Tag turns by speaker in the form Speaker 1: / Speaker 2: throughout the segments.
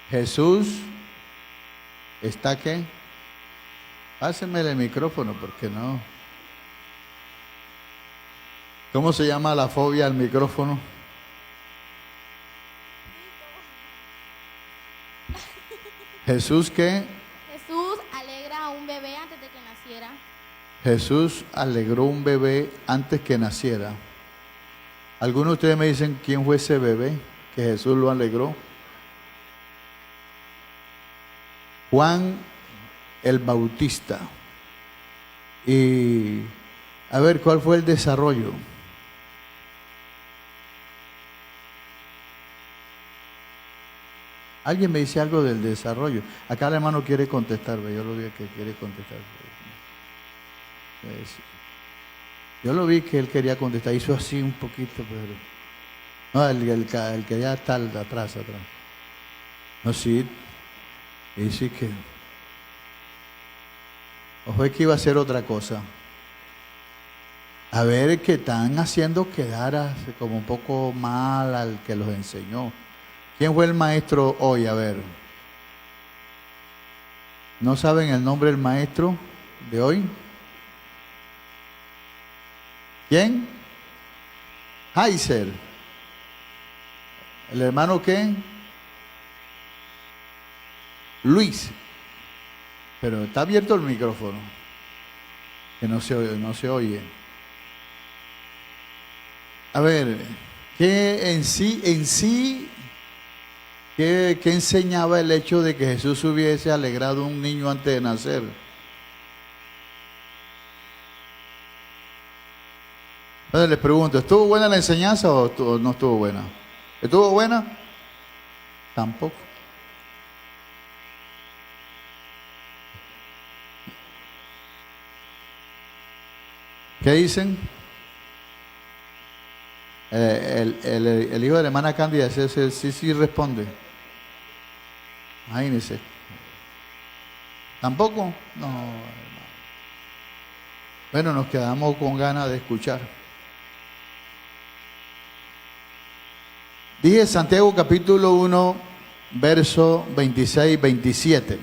Speaker 1: Jesús está ¿qué? Pásenme el micrófono porque no. ¿Cómo se llama la fobia al micrófono? Jesús ¿qué?
Speaker 2: Jesús alegra a un bebé antes de que naciera.
Speaker 1: Jesús alegró un bebé antes que naciera. ¿Algunos de ustedes me dicen quién fue ese bebé que Jesús lo alegró? Juan el Bautista. Y a ver, ¿cuál fue el desarrollo? Alguien me dice algo del desarrollo. Acá el hermano quiere contestar, yo lo vi que quiere contestar. Yo lo vi que él quería contestar, hizo así un poquito, pero... No, el que ya está atrás. No, sí, y sí que... O fue que iba a hacer otra cosa. A ver, que están haciendo quedar como un poco mal al que los enseñó. ¿Quién fue el maestro hoy? A ver. ¿No saben el nombre del maestro de hoy? ¿Quién? Heiser. ¿El hermano qué? Luis. Pero está abierto el micrófono. Que no se oye. A ver, ¿qué en sí, qué enseñaba el hecho de que Jesús hubiese alegrado a un niño antes de nacer? Entonces les pregunto, ¿estuvo buena la enseñanza o no estuvo buena? ¿Estuvo buena? Tampoco. ¿Qué dicen? El hijo de la hermana Cándida sí responde. Imagínense. ¿Tampoco? No. Bueno, nos quedamos con ganas de escuchar. Dije Santiago capítulo 1, verso 26-27.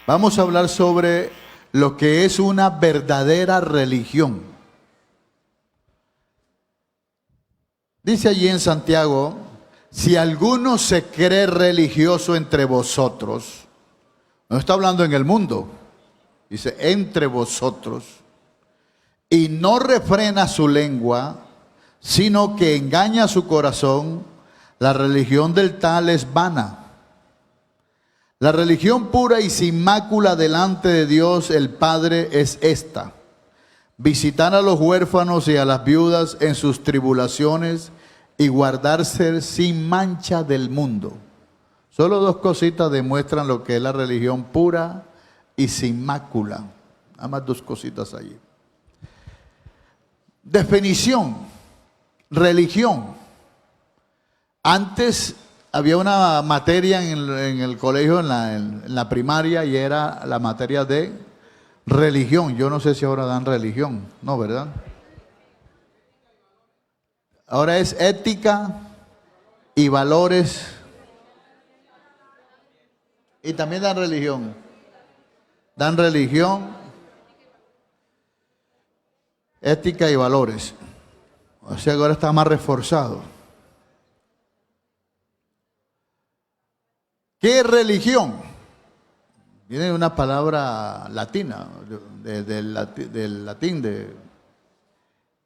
Speaker 1: Vamos a hablar sobre lo que es una verdadera religión. Dice allí en Santiago, si alguno se cree religioso entre vosotros, no está hablando en el mundo, dice entre vosotros, y no refrena su lengua, sino que engaña su corazón, la religión del tal es vana. La religión pura y sin mácula delante de Dios el Padre es esta: visitar a los huérfanos y a las viudas en sus tribulaciones y guardarse sin mancha del mundo. Solo dos cositas demuestran lo que es la religión pura y sin mácula. Nada más dos cositas allí. Definición. Religión. Antes había una materia en el colegio, en la primaria, y era la materia de religión. Yo no sé si ahora dan religión, ¿no, verdad? Ahora es ética y valores. Y también dan religión. Dan religión, ética y valores. O sea, ahora está más reforzado. ¿Qué es religión? Viene de una palabra latina, del latín, de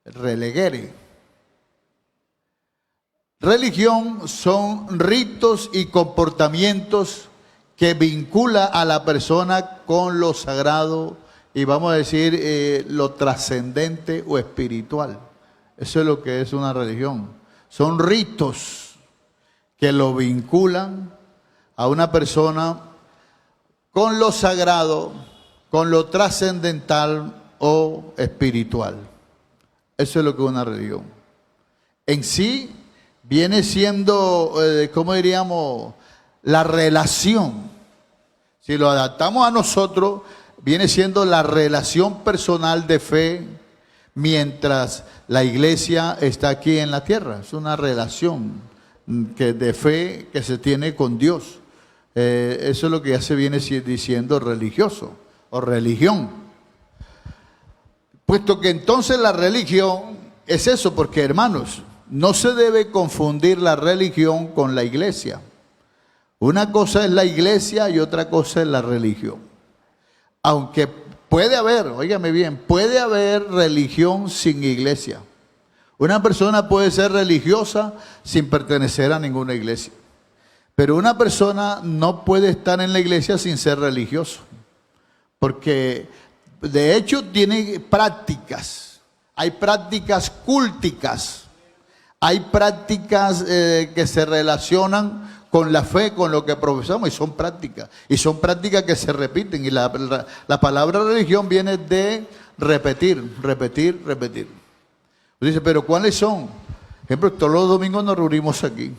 Speaker 1: relegere. Religión son ritos y comportamientos que vincula a la persona con lo sagrado y vamos a decir lo trascendente o espiritual. Eso es lo que es una religión. Son ritos que lo vinculan a una persona con lo sagrado, con lo trascendental o espiritual. Eso es lo que es una religión. En sí viene siendo, ¿cómo diríamos? La relación. Si lo adaptamos a nosotros, viene siendo la relación personal de fe mientras la iglesia está aquí en la tierra. Es una relación que de fe que se tiene con Dios. Eso es lo que ya se viene diciendo religioso o religión. Puesto que entonces la religión es eso, porque hermanos, no se debe confundir la religión con la iglesia. Una cosa es la iglesia y otra cosa es la religión. Aunque puede haber, óigame bien, puede haber religión sin iglesia. Una persona puede ser religiosa sin pertenecer a ninguna iglesia. Pero una persona no puede estar en la iglesia sin ser religioso. Porque de hecho tiene prácticas. Hay prácticas cúlticas. Hay prácticas que se relacionan con la fe, con lo que profesamos, y son prácticas. Y son prácticas que se repiten. Y la palabra religión viene de repetir, repetir, repetir. Dice, pero ¿cuáles son? Por ejemplo, todos los domingos nos reunimos aquí.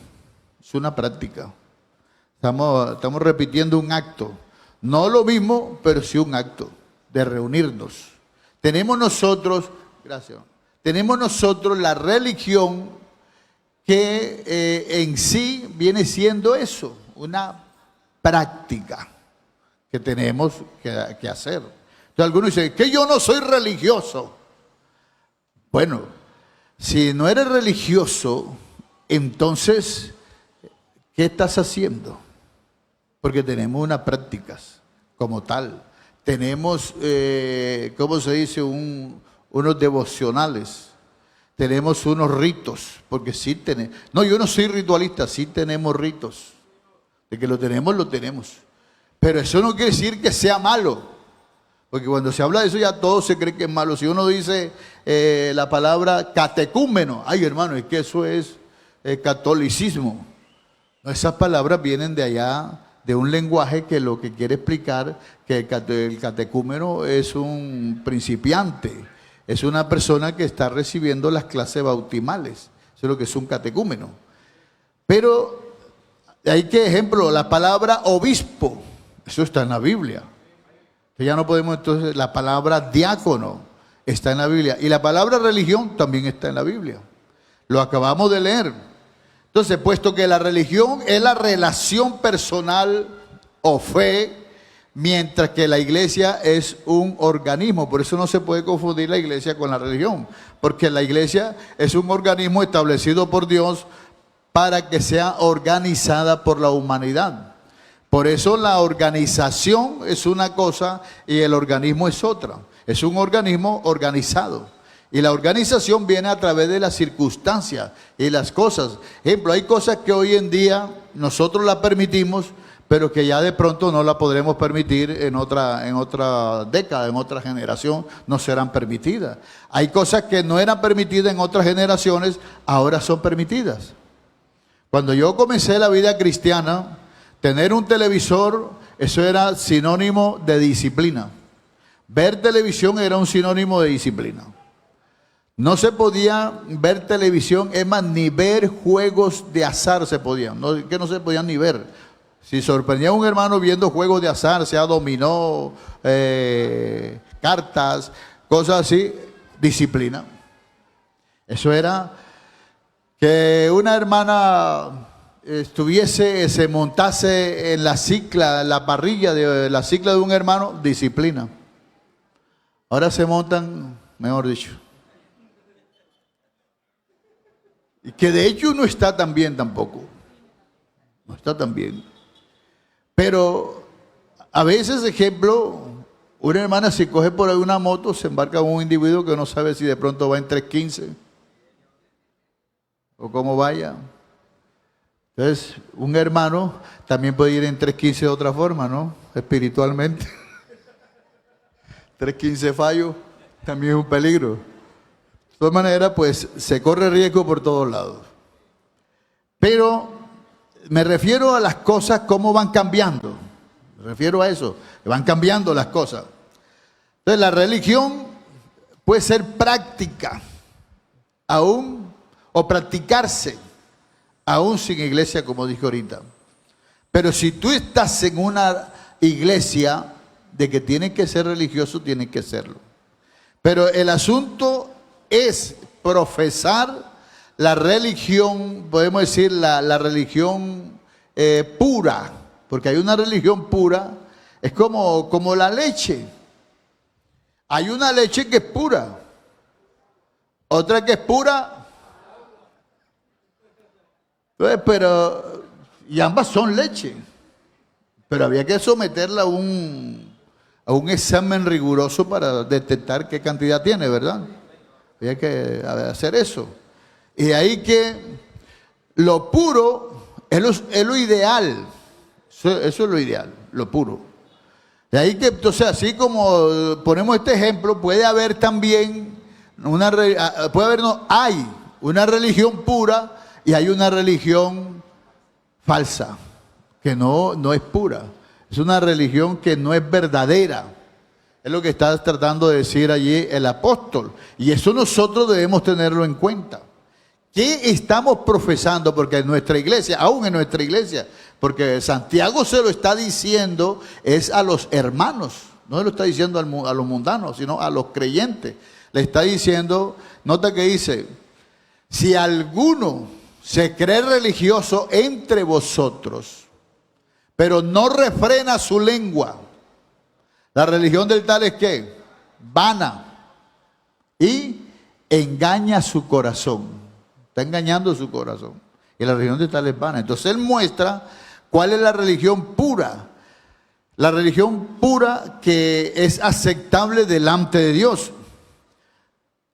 Speaker 1: Es una práctica. Estamos repitiendo un acto. No lo mismo, pero sí un acto de reunirnos. Tenemos nosotros, gracias, tenemos nosotros la religión que en sí viene siendo eso, una práctica que tenemos que hacer. Entonces algunos dicen, que yo no soy religioso. Bueno, si no eres religioso, entonces, ¿qué estás haciendo? Porque tenemos unas prácticas como tal. Tenemos, ¿cómo se dice? Unos devocionales. Tenemos unos ritos, porque sí tenemos. No, yo no soy ritualista, sí tenemos ritos. De que lo tenemos, lo tenemos. Pero eso no quiere decir que sea malo. Porque cuando se habla de eso ya todo se cree que es malo. Si uno dice la palabra catecúmeno, ay hermano, es que eso es catolicismo. No, esas palabras vienen de allá, de un lenguaje que lo que quiere explicar que el catecúmeno es un principiante, es una persona que está recibiendo las clases bautismales. Eso es lo que es un catecúmeno. Pero hay que, ejemplo, la palabra obispo, eso está en la Biblia. Ya no podemos, entonces, la palabra diácono está en la Biblia. Y la palabra religión también está en la Biblia. Lo acabamos de leer. Entonces, puesto que la religión es la relación personal o fe, mientras que la iglesia es un organismo. Por eso no se puede confundir la iglesia con la religión. Porque la iglesia es un organismo establecido por Dios para que sea organizada por la humanidad. Por eso la organización es una cosa y el organismo es otra. Es un organismo organizado. Y la organización viene a través de las circunstancias y las cosas. Ejemplo, hay cosas que hoy en día nosotros las permitimos, pero que ya de pronto no la podremos permitir en otra década, en otra generación, no serán permitidas. Hay cosas que no eran permitidas en otras generaciones, ahora son permitidas. Cuando yo comencé la vida cristiana, tener un televisor, eso era sinónimo de disciplina. Ver televisión era un sinónimo de disciplina. No se podía ver televisión, es más, ni ver juegos de azar se podían, que no se podían ni ver. Si sorprendía a un hermano viendo juegos de azar, sea dominó, cartas, cosas así, disciplina. Eso era que una hermana se montase en la cicla, en la parrilla de la cicla de un hermano, disciplina. Ahora se montan, mejor dicho. Y que de hecho no está tan bien tampoco. No está tan bien. Pero a veces, ejemplo, una hermana si coge por ahí una moto, se embarca con un individuo que no sabe si de pronto va en 315 o cómo vaya. Entonces, un hermano también puede ir en 315 de otra forma, ¿no? Espiritualmente. 315 fallo también es un peligro. De todas maneras, pues se corre riesgo por todos lados. Pero me refiero a las cosas, cómo van cambiando. Me refiero a eso, que van cambiando las cosas. Entonces, la religión puede ser práctica, aún, o practicarse, aún sin iglesia, como dije ahorita. Pero si tú estás en una iglesia de que tienes que ser religioso, tienes que serlo. Pero el asunto es profesar la religión, podemos decir, la religión pura, porque hay una religión pura, es como la leche. Hay una leche que es pura, otra que es pura, pero, y ambas son leche, pero había que someterla a un examen riguroso para detectar qué cantidad tiene, ¿verdad? Había que hacer eso. Y de ahí que lo puro es lo ideal. Eso es lo ideal, lo puro. De ahí que, entonces, así como ponemos este ejemplo, puede haber también hay una religión pura y hay una religión falsa, que no es pura. Es una religión que no es verdadera. Es lo que está tratando de decir allí el apóstol. Y eso nosotros debemos tenerlo en cuenta. ¿Qué estamos profesando? Porque en nuestra iglesia, aún en nuestra iglesia, porque Santiago se lo está diciendo es a los hermanos, no se lo está diciendo a los mundanos, sino a los creyentes. Le está diciendo, nota que dice, si alguno se cree religioso entre vosotros, pero no refrena su lengua, la religión del tal es ¿qué? Vana, y engaña su corazón. Está engañando su corazón. Y la religión de tal es vana. Entonces él muestra cuál es la religión pura. La religión pura que es aceptable delante de Dios.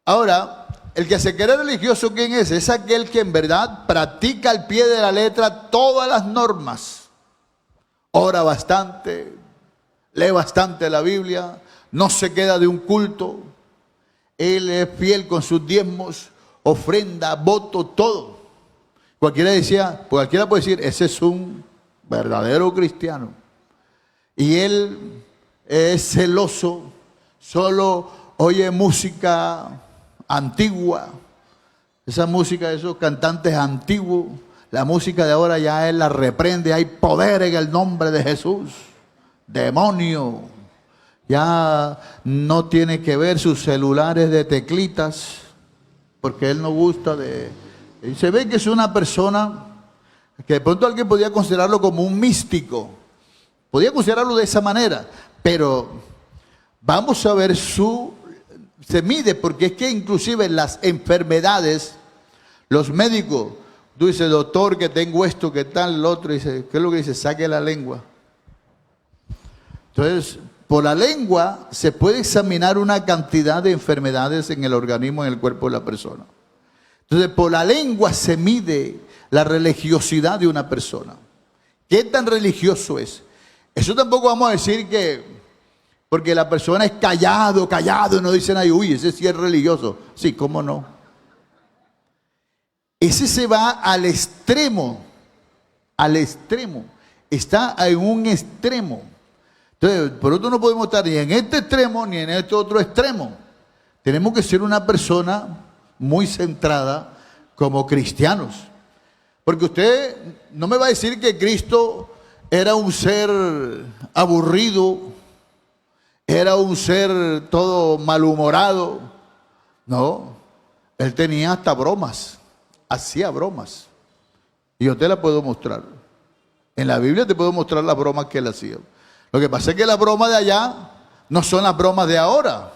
Speaker 1: Ahora, el que se cree religioso, ¿quién es? Es aquel que en verdad practica al pie de la letra todas las normas. Ora bastante, lee bastante la Biblia, no se queda de un culto. Él es fiel con sus diezmos, ofrenda, voto, todo. Cualquiera puede decir, ese es un verdadero cristiano. Y él es celoso, solo oye música antigua, esa música de esos cantantes antiguos. La música de ahora ya él la reprende, hay poder en el nombre de Jesús. Demonio. Ya no tiene que ver sus celulares de teclitas, porque él no gusta de... Y se ve que es una persona que de pronto alguien podía considerarlo como un místico. Podía considerarlo de esa manera, pero vamos a ver se mide, porque es que inclusive las enfermedades, los médicos, tú dices, doctor, que tengo esto, que tal, lo otro, dice, ¿qué es lo que dice? Saque la lengua. Entonces, por la lengua se puede examinar una cantidad de enfermedades en el organismo, en el cuerpo de la persona. Entonces, por la lengua se mide la religiosidad de una persona. ¿Qué tan religioso es? Eso tampoco vamos a decir que, porque la persona es callado, no dicen ahí, uy, ese sí es religioso. Sí, ¿cómo no? Ese se va al extremo, está en un extremo. Entonces, por otro no podemos estar ni en este extremo ni en este otro extremo. Tenemos que ser una persona muy centrada como cristianos. Porque usted no me va a decir que Cristo era un ser aburrido, era un ser todo malhumorado. No, él tenía hasta bromas, hacía bromas. Y yo te la puedo mostrar. En la Biblia te puedo mostrar las bromas que él hacía. Lo que pasa es que las bromas de allá no son las bromas de ahora.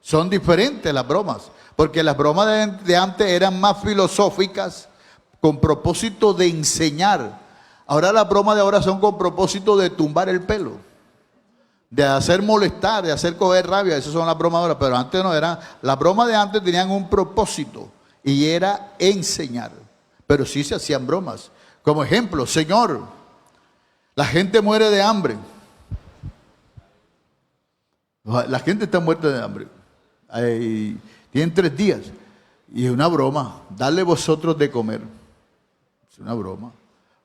Speaker 1: Son diferentes las bromas. Porque las bromas de antes eran más filosóficas, con propósito de enseñar. Ahora las bromas de ahora son con propósito de tumbar el pelo, de hacer molestar, de hacer coger rabia. Esas son las bromas de ahora. Pero antes no eran. Las bromas de antes tenían un propósito y era enseñar. Pero sí se hacían bromas. Como ejemplo, Señor, la gente muere de hambre. La gente está muerta de hambre. Tienen 3 días. Y es una broma. Dale vosotros de comer. Es una broma.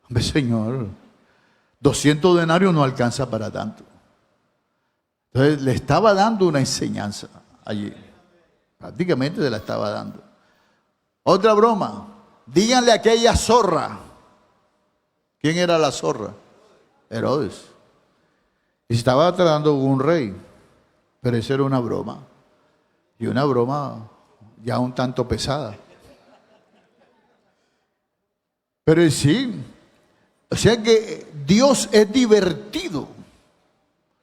Speaker 1: Hombre, Señor, 200 denarios no alcanza para tanto. Entonces le estaba dando una enseñanza allí. Prácticamente se la estaba dando. Otra broma. Díganle a aquella zorra. ¿Quién era la zorra? Herodes. Y se estaba tratando con un rey. Pero eso era una broma. Y una broma ya un tanto pesada. Pero sí, o sea que Dios es divertido.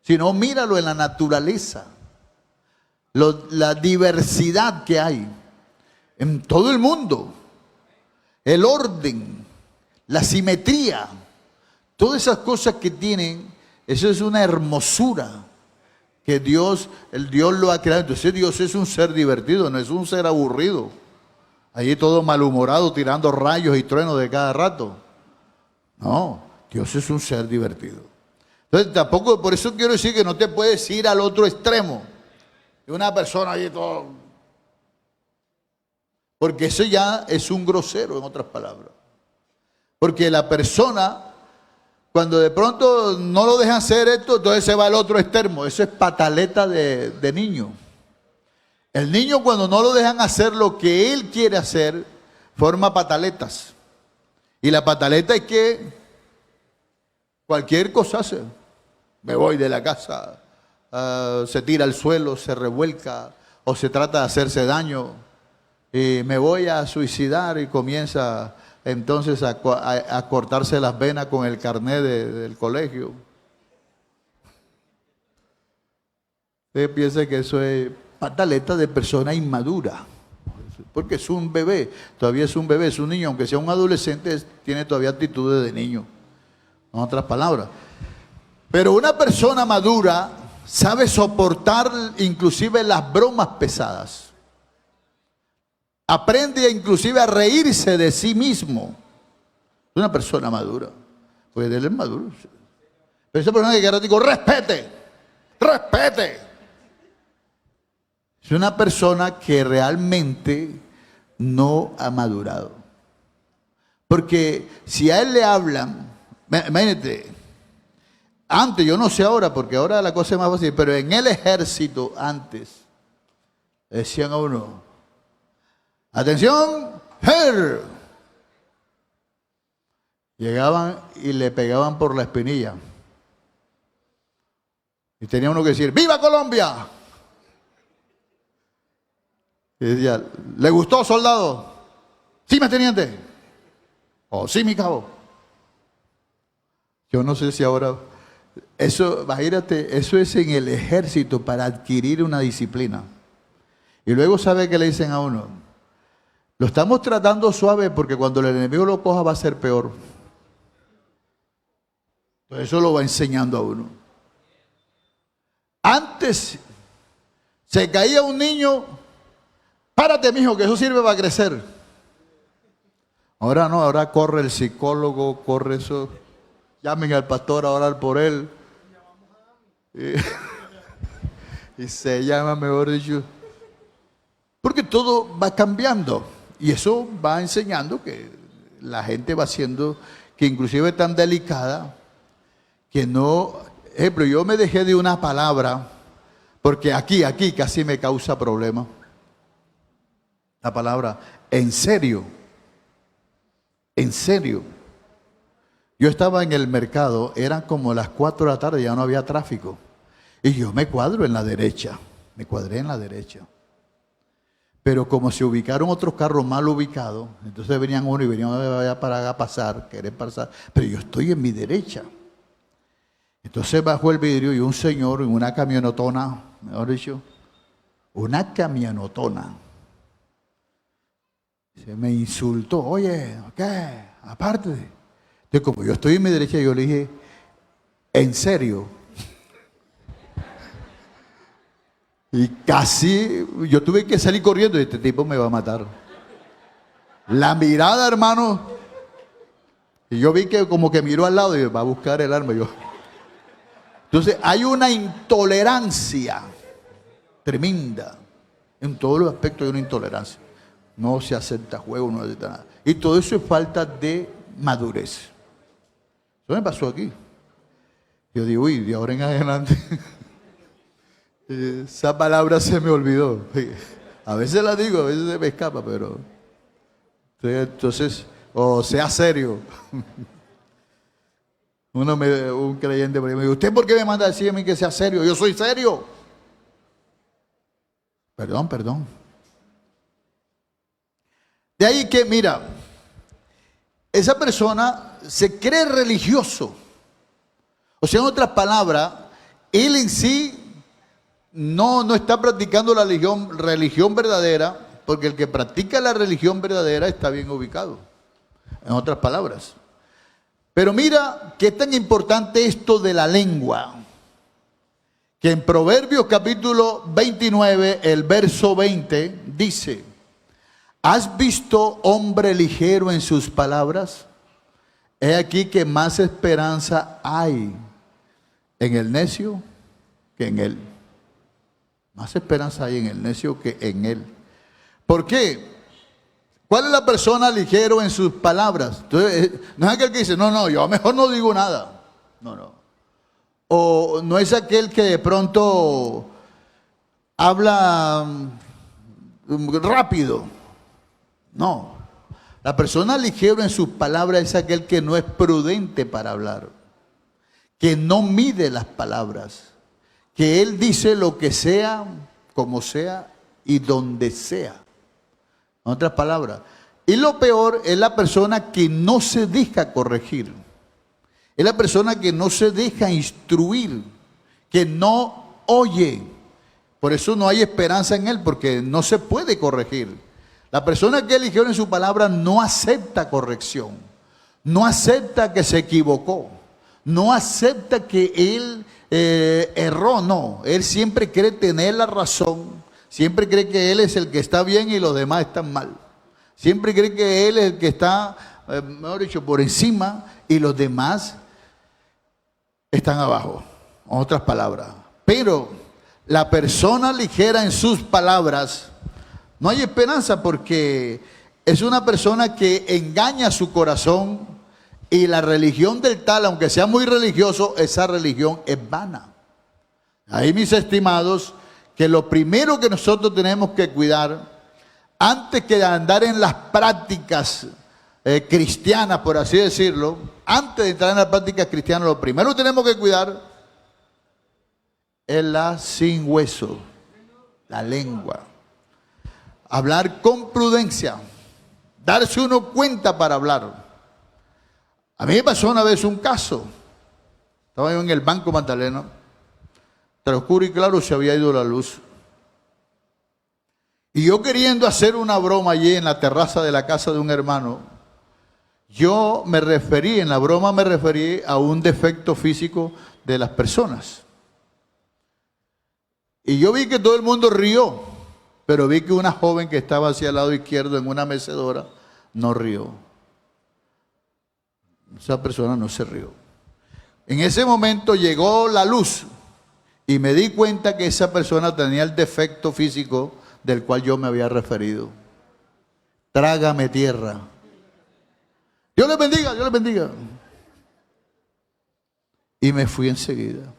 Speaker 1: Si no, míralo en la naturaleza. La diversidad que hay en todo el mundo. El orden, la simetría. Todas esas cosas que tienen, eso es una hermosura que Dios lo ha creado. Entonces Dios es un ser divertido, no es un ser aburrido. Allí todo malhumorado, tirando rayos y truenos de cada rato. No, Dios es un ser divertido. Entonces tampoco, por eso quiero decir que no te puedes ir al otro extremo. De una persona allí todo. Porque eso ya es un grosero, en otras palabras. Porque la persona, cuando de pronto no lo dejan hacer esto, entonces se va al otro extremo. Eso es pataleta de niño. El niño, cuando no lo dejan hacer lo que él quiere hacer, forma pataletas. Y la pataleta es que cualquier cosa hace. Me voy de la casa, se tira al suelo, se revuelca o se trata de hacerse daño. Y me voy a suicidar y comienza entonces a cortarse las venas con el carnet del colegio. Usted piensa que eso es pataleta de persona inmadura, porque es un bebé, todavía es un bebé, es un niño, aunque sea un adolescente, tiene todavía actitudes de niño, en otras palabras. Pero una persona madura sabe soportar inclusive las bromas pesadas. Aprende inclusive a reírse de sí mismo. Es una persona madura. Pues él es maduro. Pero esa persona que quiere digo, respete, respete. Es una persona que realmente no ha madurado. Porque si a él le hablan, imagínate, antes, yo no sé ahora, porque ahora la cosa es más fácil, pero en el ejército antes, decían a uno, atención, her. Llegaban y le pegaban por la espinilla. Y tenía uno que decir, ¡viva Colombia! Y decía, ¿le gustó, soldado? Sí, mi teniente. O sí, mi cabo. Yo no sé si ahora, eso, imagínate, eso es en el ejército para adquirir una disciplina. Y luego sabe que le dicen a uno, lo estamos tratando suave porque cuando el enemigo lo coja va a ser peor. Entonces eso lo va enseñando a uno. Antes se caía un niño, párate, mijo, que eso sirve para crecer. Ahora no, ahora corre el psicólogo, corre eso. Llamen al pastor a orar por él. Y se llama, mejor dicho. Porque todo va cambiando. Y eso va enseñando que la gente va siendo, que inclusive es tan delicada, que no, ejemplo, yo me dejé de una palabra, porque aquí casi me causa problema. La palabra, en serio. En serio. Yo estaba en el mercado, eran como las 4 de la tarde, ya no había tráfico. Y yo me cuadro en la derecha, me cuadré en la derecha. Pero como se ubicaron otros carros mal ubicados, entonces venían uno y venían para pasar, querer pasar, pero yo estoy en mi derecha. Entonces bajó el vidrio y un señor en una camionetona, mejor dicho, una camionetona, se me insultó, oye, ¿qué? Aparte. Entonces como yo estoy en mi derecha, yo le dije, ¿en serio? Y casi, yo tuve que salir corriendo y este tipo me va a matar. La mirada, hermano, y yo vi que como que miró al lado y va a buscar el arma. Entonces hay una intolerancia tremenda. En todos los aspectos hay una intolerancia. No se acepta juego, no se acepta nada. Y todo eso es falta de madurez. Eso me pasó aquí. Yo digo, uy, de ahora en adelante... Esa palabra se me olvidó. A veces la digo, a veces se me escapa, pero... Entonces, o sea serio. Un creyente por ahí me dijo, ¿usted por qué me manda a decir a mí que sea serio? Yo soy serio. Perdón. De ahí que, mira, esa persona se cree religioso. O sea, en otras palabras, él en sí no está practicando la religión verdadera, porque el que practica la religión verdadera está bien ubicado. En otras palabras. Pero mira qué tan importante esto de la lengua, que en Proverbios capítulo 29, el verso 20, dice: ¿has visto hombre ligero en sus palabras? He aquí que más esperanza hay en el necio que en él. Más esperanza hay en el necio que en él. ¿Por qué? ¿Cuál es la persona ligero en sus palabras? Entonces, no es aquel que dice, no, yo mejor no digo nada. No. O no es aquel que de pronto habla rápido. No. La persona ligero en sus palabras es aquel que no es prudente para hablar, que no mide las palabras, que él dice lo que sea, como sea y donde sea. En otras palabras, y lo peor es la persona que no se deja corregir, es la persona que no se deja instruir, que no oye. Por eso no hay esperanza en él, porque no se puede corregir. La persona que eligió en su palabra no acepta corrección, no acepta que se equivocó, no acepta que él erró, no. Él siempre cree tener la razón, siempre cree que él es el que está bien y los demás están mal. Siempre cree que él es el que está, mejor dicho, por encima y los demás están abajo. En otras palabras. Pero la persona ligera en sus palabras, no hay esperanza, porque es una persona que engaña su corazón, y la religión del tal, aunque sea muy religioso, esa religión es vana. Ahí, mis estimados, que lo primero que nosotros tenemos que cuidar, antes que andar en las prácticas cristianas, por así decirlo, antes de entrar en las prácticas cristianas, lo primero que tenemos que cuidar es la sin hueso, la lengua. Hablar con prudencia, darse uno cuenta para hablar. A mí me pasó una vez un caso. Estaba yo en el Banco Magdalena, entre oscuro y claro se había ido la luz. Y yo, queriendo hacer una broma allí en la terraza de la casa de un hermano, en la broma me referí a un defecto físico de las personas. Y yo vi que todo el mundo rió, pero vi que una joven que estaba hacia el lado izquierdo en una mecedora no rió. Esa persona no se rió. En ese momento llegó la luz y me di cuenta que esa persona tenía el defecto físico del cual yo me había referido. Trágame tierra. Dios les bendiga, Dios les bendiga. Y me fui enseguida.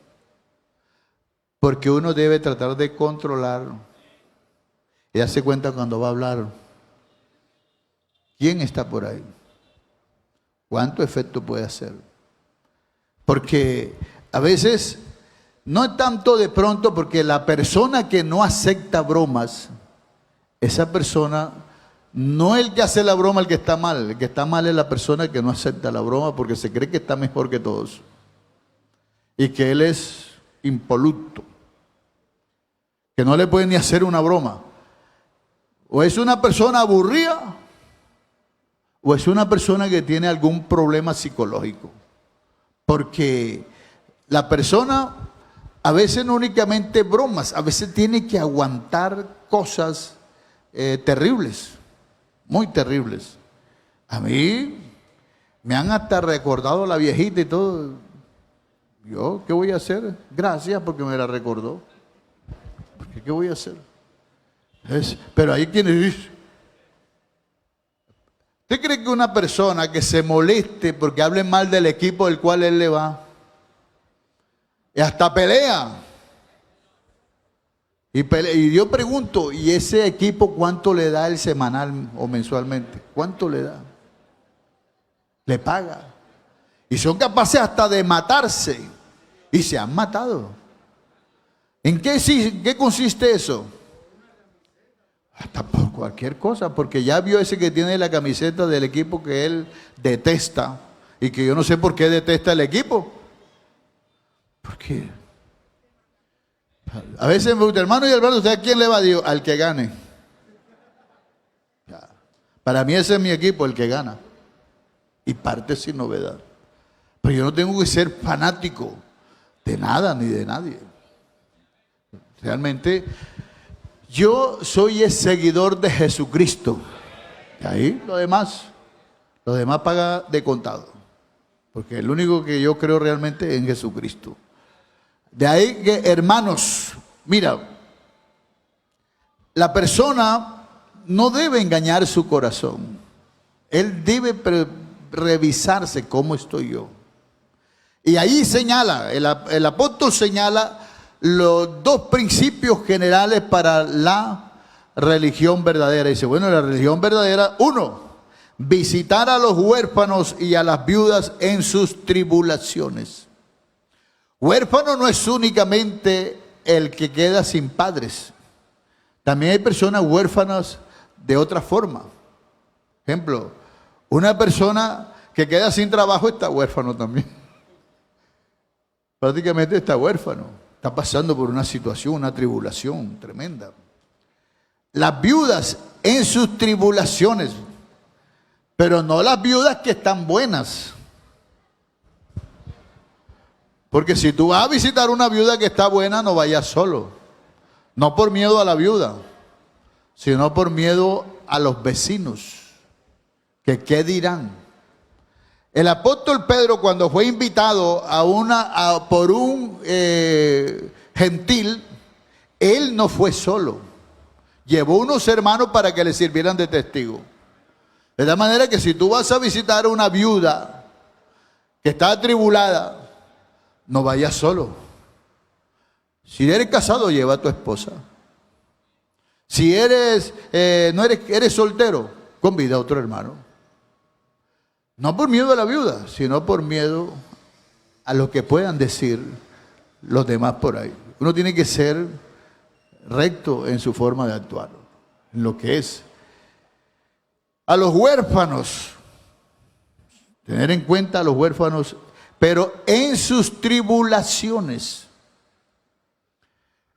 Speaker 1: Porque uno debe tratar de controlarlo y darse cuenta cuando va a hablar. ¿Quién está por ahí? ¿Cuánto efecto puede hacer? Porque a veces no es tanto de pronto, porque la persona que no acepta bromas, esa persona no es el que hace la broma el que está mal. El que está mal es la persona que no acepta la broma porque se cree que está mejor que todos y que él es impoluto, que no le puede ni hacer una broma. O es una persona aburrida, o es una persona que tiene algún problema psicológico. Porque la persona a veces no únicamente bromas, a veces tiene que aguantar cosas terribles, muy terribles. A mí me han hasta recordado la viejita y todo. ¿Yo qué voy a hacer? Gracias porque me la recordó. Porque ¿qué voy a hacer? Pero hay quienes dicen, ¿usted cree que una persona que se moleste porque hable mal del equipo del cual él le va, y hasta pelea? Y yo pregunto, ¿y ese equipo cuánto le da el semanal o mensualmente? ¿Cuánto le da? Le paga. Y son capaces hasta de matarse. Y se han matado. ¿En qué consiste eso? Hasta por cualquier cosa, porque ya vio ese que tiene la camiseta del equipo que él detesta y que yo no sé por qué detesta el equipo. Porque a veces me gusta, hermano y hermano, ¿usted a quién le va? Digo, al que gane. Ya. Para mí ese es mi equipo, el que gana. Y parte sin novedad. Pero yo no tengo que ser fanático de nada ni de nadie. Realmente yo soy el seguidor de Jesucristo. Y ahí lo demás paga de contado. Porque el único que yo creo realmente es en Jesucristo. De ahí que, hermanos, mira, la persona no debe engañar su corazón. Él debe revisarse cómo estoy yo. Y ahí señala, el apóstol señala los dos principios generales para la religión verdadera. Dice, bueno, la religión verdadera, uno, visitar a los huérfanos y a las viudas en sus tribulaciones. Huérfano no es únicamente el que queda sin padres. También hay personas huérfanas de otra forma. Ejemplo, una persona que queda sin trabajo está huérfano también. Prácticamente está huérfano. Está pasando por una situación, una tribulación tremenda. Las viudas en sus tribulaciones, pero no las viudas que están buenas. Porque si tú vas a visitar una viuda que está buena, no vayas solo. No por miedo a la viuda, sino por miedo a los vecinos. Que qué dirán. El apóstol Pedro, cuando fue invitado por un gentil, él no fue solo. Llevó unos hermanos para que le sirvieran de testigo. De tal manera que si tú vas a visitar a una viuda que está atribulada, no vayas solo. Si eres casado, lleva a tu esposa. Si eres soltero, convida a otro hermano. No por miedo a la viuda, sino por miedo a lo que puedan decir los demás por ahí. Uno tiene que ser recto en su forma de actuar, en lo que es. A los huérfanos, tener en cuenta a los huérfanos, pero en sus tribulaciones.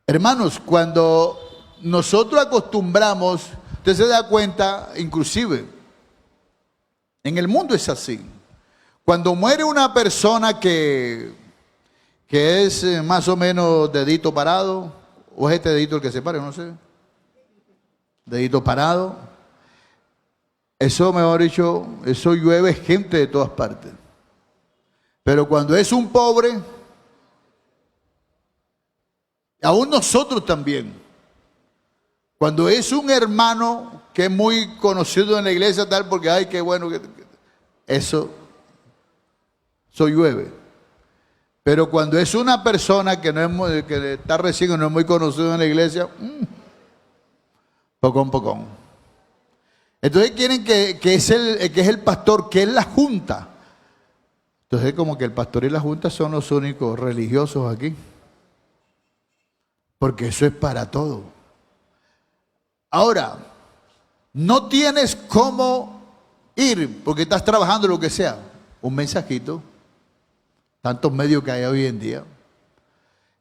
Speaker 1: Hermanos, cuando nosotros acostumbramos, usted se da cuenta, inclusive, en el mundo es así. Cuando muere una persona que es más o menos dedito parado, o es este dedito el que se pare, no sé, dedito parado, eso, mejor dicho, eso llueve gente de todas partes. Pero cuando es un pobre, aún nosotros también, cuando es un hermano que es muy conocido en la iglesia tal, porque ay, qué bueno, eso llueve. Pero cuando es una persona que que está recién, no es muy conocido en la iglesia, pocón. Entonces quieren que es el pastor, que es la junta. Entonces como que el pastor y la junta son los únicos religiosos aquí. Porque eso es para todo. Ahora, no tienes cómo ir, porque estás trabajando lo que sea. Un mensajito. Tantos medios que hay hoy en día.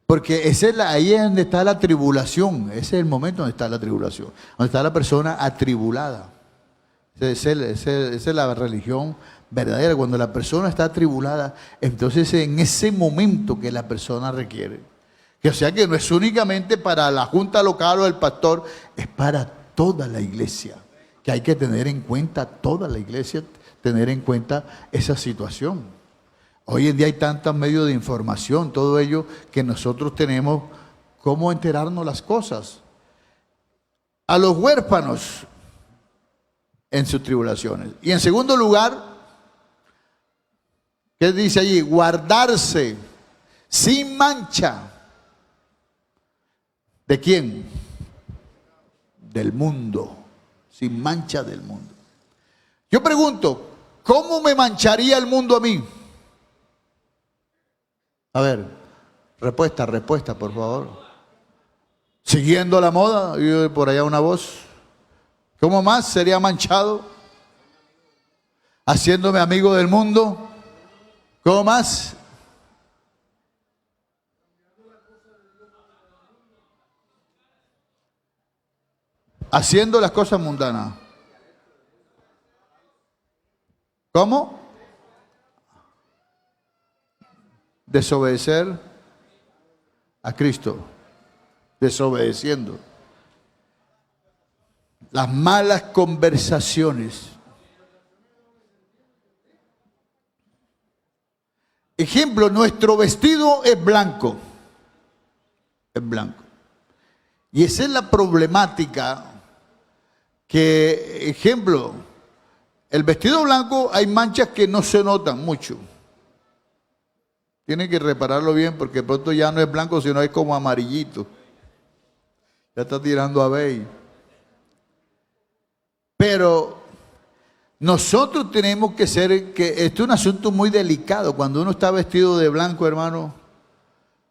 Speaker 1: Porque ahí es donde está la tribulación. Ese es el momento donde está la tribulación. Donde está la persona atribulada. Esa es la religión verdadera. Cuando la persona está atribulada, entonces en ese momento que la persona requiere. Que o sea que no es únicamente para la junta local o el pastor, es para toda la iglesia. Que hay que tener en cuenta, toda la iglesia, tener en cuenta esa situación. Hoy en día hay tantos medios de información, todo ello, que nosotros tenemos cómo enterarnos las cosas. A los huérfanos en sus tribulaciones. Y en segundo lugar, ¿qué dice allí? Guardarse sin mancha. ¿De quién? Del mundo. Sin mancha del mundo. Yo pregunto, ¿cómo me mancharía el mundo a mí? A ver, respuesta, por favor. Siguiendo la moda, y por allá una voz. ¿Cómo más sería manchado? Haciéndome amigo del mundo. ¿Cómo más? Haciendo las cosas mundanas. ¿Cómo? Desobedecer a Cristo. Desobedeciendo. Las malas conversaciones. Ejemplo, nuestro vestido es blanco. Es blanco. Y esa es la problemática que, ejemplo, el vestido blanco hay manchas que no se notan mucho. Tienen que repararlo bien porque pronto ya no es blanco, sino es como amarillito. Ya está tirando a beige. Pero nosotros tenemos que ser, que esto es un asunto muy delicado. Cuando uno está vestido de blanco, hermano,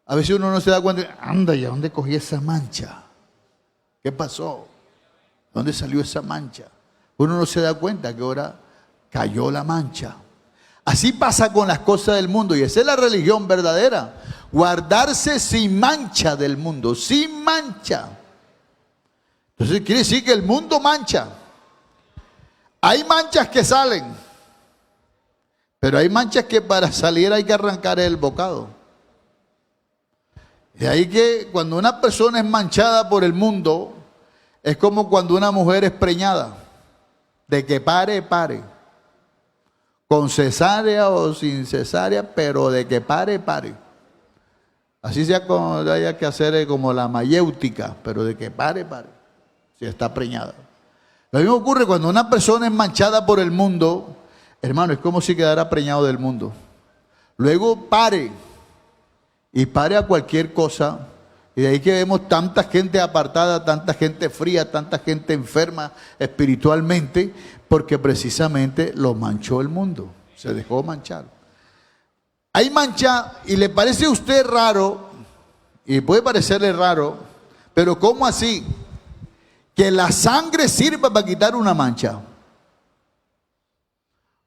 Speaker 1: a veces uno no se da cuenta, anda, ¿y a dónde cogí esa mancha? ¿Qué pasó? ¿Dónde salió esa mancha? Uno no se da cuenta que ahora cayó la mancha. Así pasa con las cosas del mundo y esa es la religión verdadera. Guardarse sin mancha del mundo, sin mancha. Entonces quiere decir que el mundo mancha. Hay manchas que salen, pero hay manchas que para salir hay que arrancar el bocado. De ahí que cuando una persona es manchada por el mundo, es como cuando una mujer es preñada. De que pare, pare. Con cesárea o sin cesárea, pero de que pare, pare. Así sea como haya que hacer como la mayéutica, pero de que pare, pare. Si está preñada. Lo mismo ocurre cuando una persona es manchada por el mundo, hermano, es como si quedara preñado del mundo. Luego pare. Y pare a cualquier cosa. Y de ahí que vemos tanta gente apartada, tanta gente fría, tanta gente enferma espiritualmente, porque precisamente lo manchó el mundo. Se dejó manchar. Hay mancha y le parece a usted raro, y puede parecerle raro, pero ¿cómo así? Que la sangre sirva para quitar una mancha.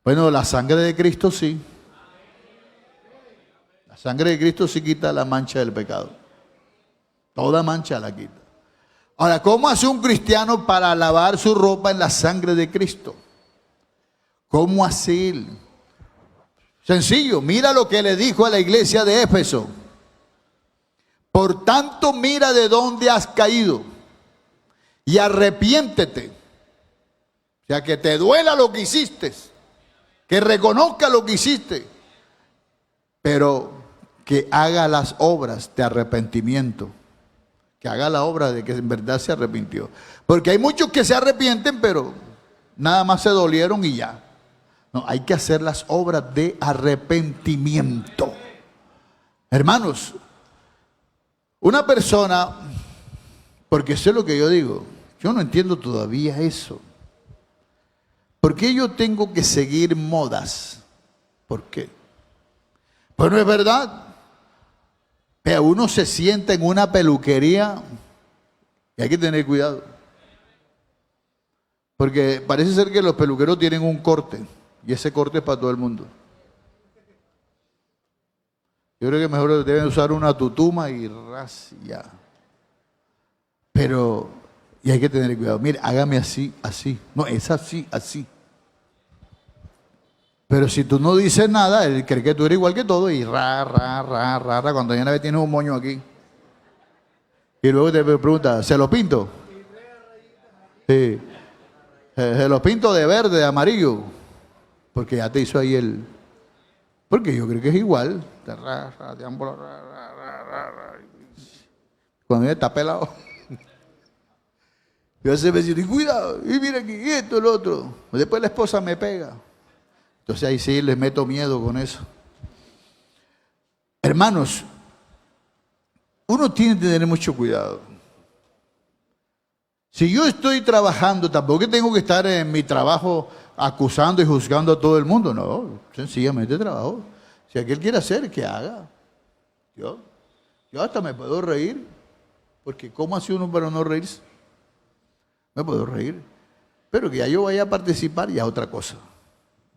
Speaker 1: Bueno, la sangre de Cristo sí. La sangre de Cristo sí quita la mancha del pecado. Toda mancha la quita. Ahora, ¿cómo hace un cristiano para lavar su ropa en la sangre de Cristo? ¿Cómo hace él? Sencillo, mira lo que le dijo a la iglesia de Éfeso. Por tanto, mira de dónde has caído y arrepiéntete. O sea, que te duela lo que hiciste, que reconozca lo que hiciste, pero que haga las obras de arrepentimiento. Que haga la obra de que en verdad se arrepintió. Porque hay muchos que se arrepienten, pero nada más se dolieron y ya. No, hay que hacer las obras de arrepentimiento. Hermanos, una persona, porque eso es lo que yo digo, yo no entiendo todavía eso. ¿Por qué yo tengo que seguir modas? ¿Por qué? Pues no es verdad. Pero uno se sienta en una peluquería y hay que tener cuidado. Porque parece ser que los peluqueros tienen un corte y ese corte es para todo el mundo. Yo creo que mejor deben usar una tutuma y ras ya. Pero, y hay que tener cuidado. Mire, hágame así, así. No, es así, así. Pero si tú no dices nada, él cree que tú eres igual que todo y cuando ya una vez tienes un moño aquí. Y luego te pregunta, ¿se lo pinto? Sí. Se lo pinto de verde, de amarillo. Porque ya te hizo ahí el... Porque yo creo que es igual. Cuando ya está pelado. Yo a veces me digo, cuidado, y mira aquí, y esto, lo otro. Después la esposa me pega. Entonces ahí sí les meto miedo con eso. Hermanos, uno tiene que tener mucho cuidado. Si yo estoy trabajando, tampoco tengo que estar en mi trabajo acusando y juzgando a todo el mundo. No, sencillamente trabajo. Si aquel quiere hacer, que haga. Yo hasta me puedo reír. Porque ¿cómo hace uno para no reírse? Me puedo reír. Pero que ya yo vaya a participar ya otra cosa.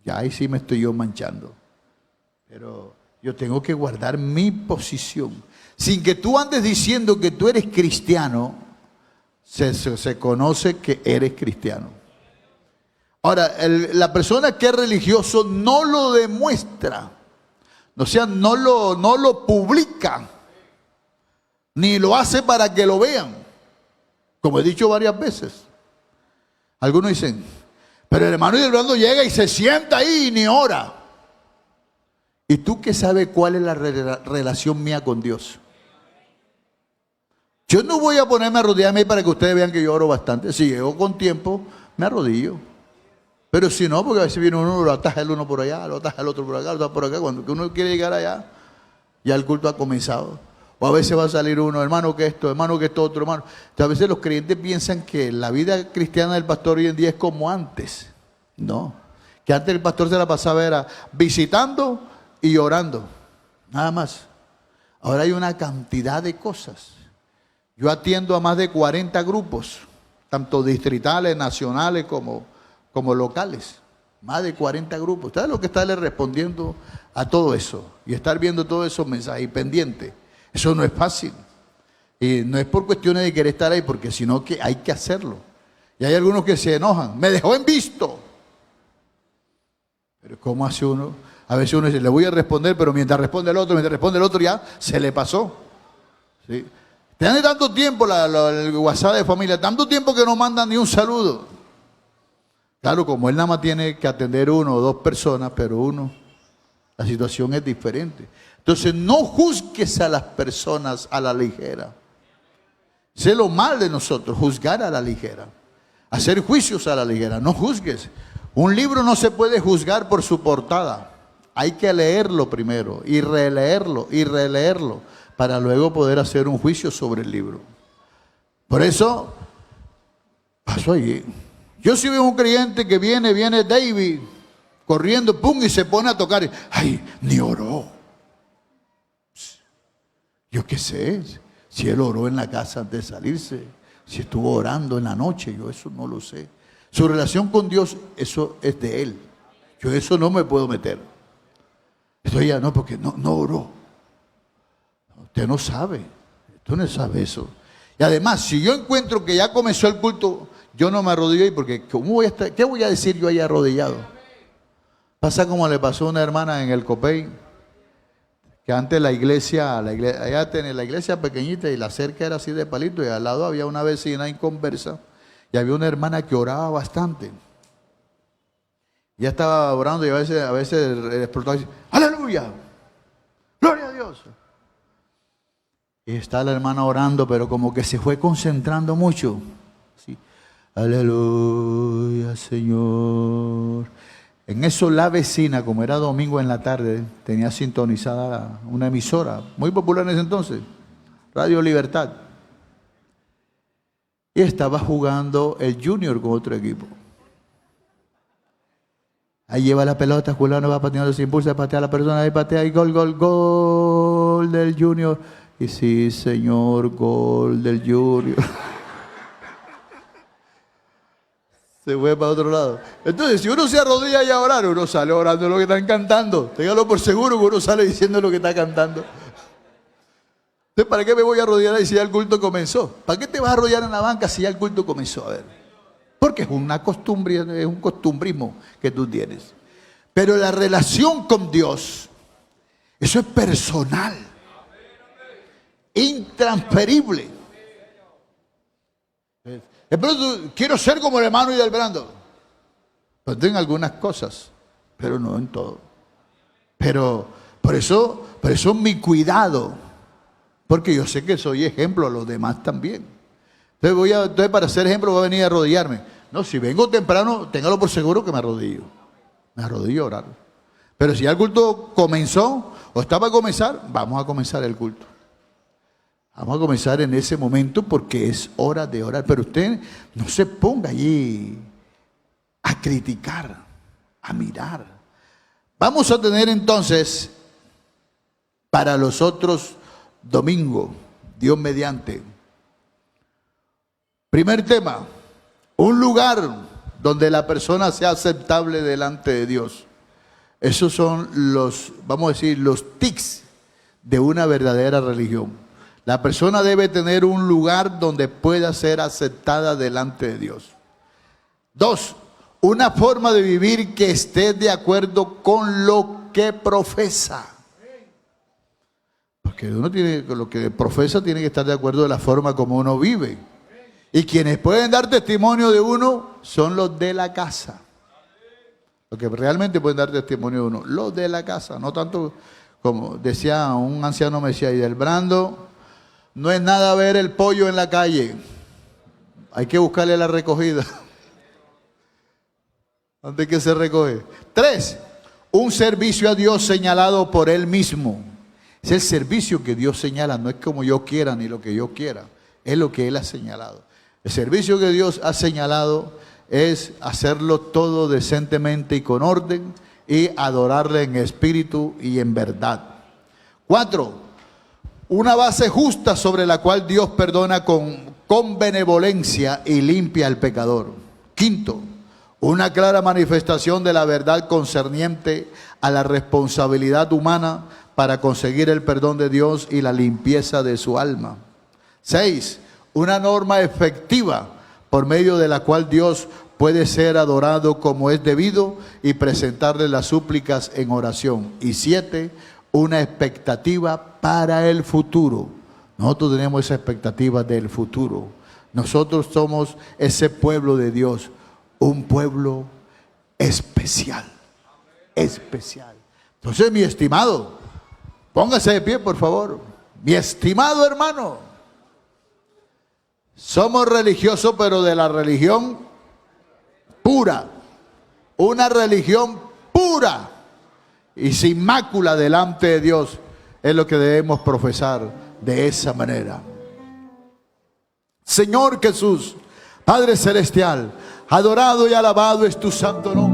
Speaker 1: Ya ahí sí me estoy yo manchando. Pero yo tengo que guardar mi posición. Sin que tú andes diciendo que tú eres cristiano, se conoce que eres cristiano. Ahora, la persona que es religioso no lo demuestra. O sea, no lo publica. Ni lo hace para que lo vean. Como he dicho varias veces. Algunos dicen, pero el hermano Hildebrando llega y se sienta ahí y ni ora. ¿Y tú qué sabes cuál es la relación mía con Dios? Yo no voy a ponerme a arrodillarme para que ustedes vean que yo oro bastante. Si llego con tiempo, me arrodillo. Pero si no, porque a veces viene uno, lo ataja el uno por allá, lo ataja el otro por acá, lo ataja por acá. Cuando uno quiere llegar allá, ya el culto ha comenzado. O a veces va a salir uno, hermano que esto otro, hermano. Entonces, a veces los creyentes piensan que la vida cristiana del pastor hoy en día es como antes. No. Que antes el pastor se la pasaba era visitando y orando. Nada más. Ahora hay una cantidad de cosas. Yo atiendo a más de 40 grupos, tanto distritales, nacionales como locales. Más de 40 grupos. ¿Sabes lo que estarle respondiendo a todo eso? Y estar viendo todos esos mensajes y pendientes. Eso no es fácil. Y no es por cuestiones de querer estar ahí, porque sino que hay que hacerlo. Y hay algunos que se enojan. Me dejó en visto. Pero ¿cómo hace uno? A veces uno dice, le voy a responder, pero mientras responde el otro ya se le pasó. ¿Sí? Tiene tanto tiempo el WhatsApp de familia, tanto tiempo que no mandan ni un saludo. Claro, como él nada más tiene que atender uno o dos personas, pero la situación es diferente. Entonces no juzgues a las personas a la ligera. Sé lo mal de nosotros, juzgar a la ligera. Hacer juicios a la ligera, no juzgues. Un libro no se puede juzgar por su portada. Hay que leerlo primero y releerlo para luego poder hacer un juicio sobre el libro. Por eso pasó allí. Yo sí veo un creyente que viene David corriendo, pum, y se pone a tocar. Ay, ni oró. Yo qué sé, si él oró en la casa antes de salirse, si estuvo orando en la noche, yo eso no lo sé. Su relación con Dios, eso es de él. Yo eso no me puedo meter. Estoy ya, no, porque no oró. Usted no sabe eso. Y además, si yo encuentro que ya comenzó el culto, yo no me arrodillo ahí, porque ¿qué voy a decir yo ahí arrodillado? Pasa como le pasó a una hermana en el Copey, que antes la iglesia allá tenía la iglesia pequeñita y la cerca era así de palito, y al lado había una vecina inconversa, y había una hermana que oraba bastante. Ya estaba orando y a veces explotaba y decía, ¡aleluya! ¡Gloria a Dios! Y está la hermana orando, pero como que se fue concentrando mucho. Así, ¡aleluya, Señor! En eso la vecina, como era domingo en la tarde, tenía sintonizada una emisora, muy popular en ese entonces, Radio Libertad. Y estaba jugando el Junior con otro equipo. Ahí lleva la pelota, Juliano va pateando, se impulsa, patea a la persona, ahí patea y gol del Junior. Y sí, señor, gol del Junior. Se fue para otro lado. Entonces, si uno se arrodilla y a orar, uno sale orando lo que están cantando. Téngalo por seguro que uno sale diciendo lo que está cantando. Entonces, ¿para qué me voy a arrodillar ahí si ya el culto comenzó? ¿Para qué te vas a arrodillar en la banca si ya el culto comenzó? A ver. Porque es una costumbre, es un costumbrismo que tú tienes. Pero la relación con Dios, eso es personal, intransferible. De pronto, quiero ser como el hermano Hildebrando. Pues en algunas cosas, pero no en todo. Pero por eso mi cuidado, porque yo sé que soy ejemplo a los demás también. Entonces para ser ejemplo voy a venir a arrodillarme. No, si vengo temprano, téngalo por seguro que me arrodillo. Me arrodillo a orar. Pero si ya el culto comenzó o está para comenzar, vamos a comenzar el culto. Vamos a comenzar en ese momento porque es hora de orar. Pero usted no se ponga allí a criticar, a mirar. Vamos a tener entonces para los otros domingos, Dios mediante. Primer tema, un lugar donde la persona sea aceptable delante de Dios. Esos son los, vamos a decir, los tics de una verdadera religión. La persona debe tener un lugar donde pueda ser aceptada delante de Dios. 2, una forma de vivir que esté de acuerdo con lo que profesa. Porque uno tiene, lo que profesa tiene que estar de acuerdo de la forma como uno vive. Y quienes pueden dar testimonio de uno son los de la casa. Los que realmente pueden dar testimonio de uno, los de la casa. No tanto como decía un anciano, me decía, y del Brando, no es nada ver el pollo en la calle. Hay que buscarle la recogida. ¿Dónde que se recoge? 3, un servicio a Dios señalado por Él mismo. Es el servicio que Dios señala, no es como yo quiera ni lo que yo quiera, es lo que Él ha señalado. El servicio que Dios ha señalado es hacerlo todo decentemente y con orden y adorarle en espíritu y en verdad. 4, una base justa sobre la cual Dios perdona con benevolencia y limpia al pecador. 5, una clara manifestación de la verdad concerniente a la responsabilidad humana para conseguir el perdón de Dios y la limpieza de su alma. 6, una norma efectiva por medio de la cual Dios puede ser adorado como es debido y presentarle las súplicas en oración. Y 7, una expectativa para el futuro. Nosotros tenemos esa expectativa del futuro. Nosotros somos ese pueblo de Dios, un pueblo especial, especial. Entonces, mi estimado, póngase de pie, por favor. Mi estimado hermano, somos religiosos, pero de la religión pura. Una religión pura y sin mácula delante de Dios es lo que debemos profesar de esa manera. Señor Jesús, Padre Celestial, adorado y alabado es tu santo nombre.